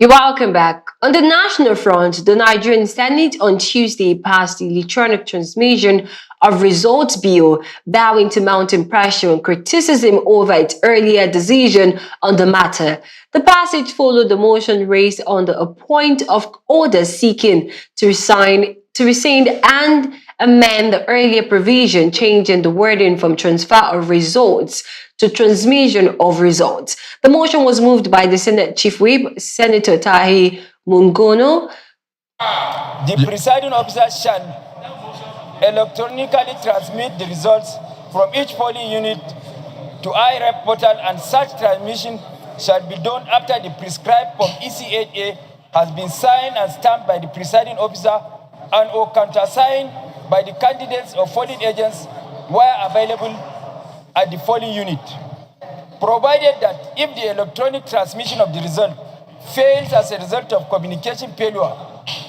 You're welcome back. On the national front, the Nigerian Senate on Tuesday passed the electronic transmission of results bill, bowing to mounting pressure and criticism over its earlier decision on the matter. The passage followed the motion raised on the point of order seeking to rescind and amend the earlier provision, changing the wording from transfer of results to transmission of results. The motion was moved by the Senate Chief Whip, Senator Tahir Monguno. The presiding officer shall electronically transmit the results from each polling unit to IREP portal, and such transmission shall be done after the prescribed Form EC8A has been signed and stamped by the presiding officer and or countersigned by the candidates or polling agents where available at the polling unit, provided that if the electronic transmission of the result fails as a result of communication failure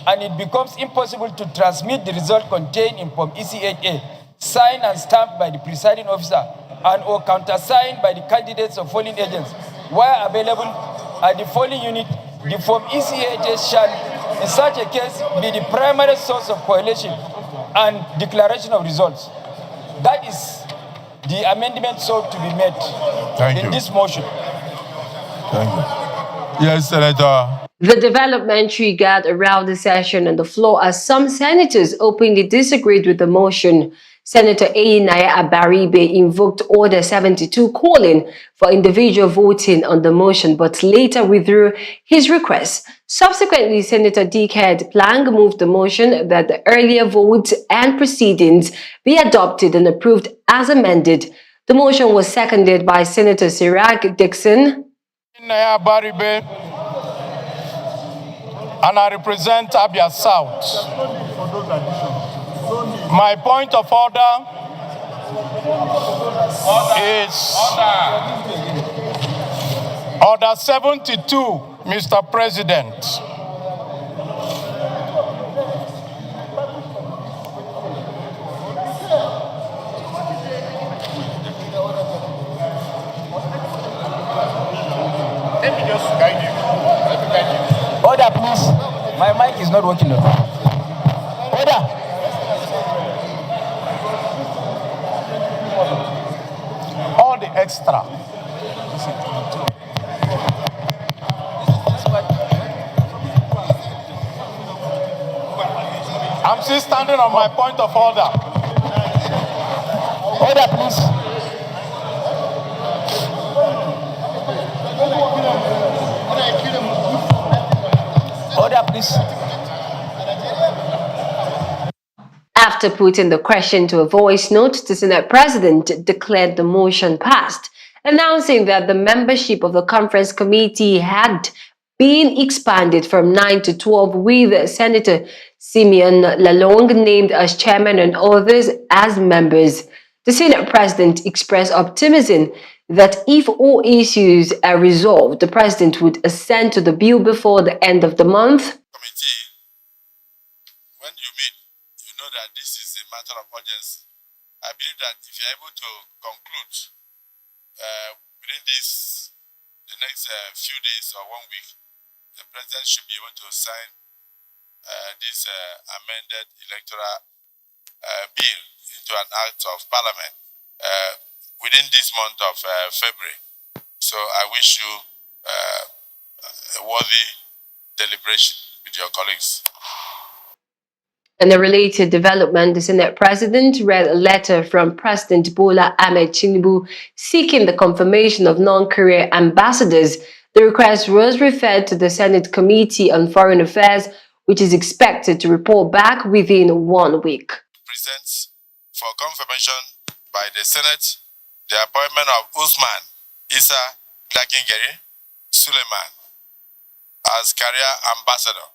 and it becomes impossible to transmit the result contained in Form EC8A, signed and stamped by the presiding officer and or countersigned by the candidates or polling agents where available at the polling unit, the Form EC8A shall, in such a case, be the primary source of correlation and declaration of results. That is the amendment sought to be made in this motion. Thank you. Yes, Senator. The development triggered a rowdy session on the floor as some senators openly disagreed with the motion. Senator Enyinnaya Abaribe invoked Order 72 calling for individual voting on the motion, but later withdrew his request. Subsequently, Senator Dickhead Plang moved the motion that the earlier votes and proceedings be adopted and approved as amended. The motion was seconded by Senator Siraj Dixon. Enyinnaya Abaribe, and I represent Abia South. My point of order is Order 72, Mr. President. Let me just guide you. Order, please. My mic is not working. Order. All the extra. I'm still standing on my point of order. Order, please. Order, please. After putting the question to a voice note, the Senate President declared the motion passed, announcing that the membership of the conference committee had been expanded from 9 to 12, with Senator Simeon Lalong named as chairman and others as members. The Senate President expressed optimism that if all issues are resolved, the President would assent to the bill before the end of the month. Committee, when you meet, you know that this is a matter of urgency. I believe that if you're able to conclude within the next few days or 1 week, the President should be able to sign this amended electoral bill into an act of parliament within this month of February. So I wish you a worthy deliberation with your colleagues. In a related development, the Senate President read a letter from President Bola Ahmed Tinubu seeking the confirmation of non-career ambassadors. The request was referred to the Senate Committee on Foreign Affairs, which is expected to report back within 1 week. Presents for confirmation by the Senate the appointment of Usman Issa Lakingeri Suleiman as career ambassador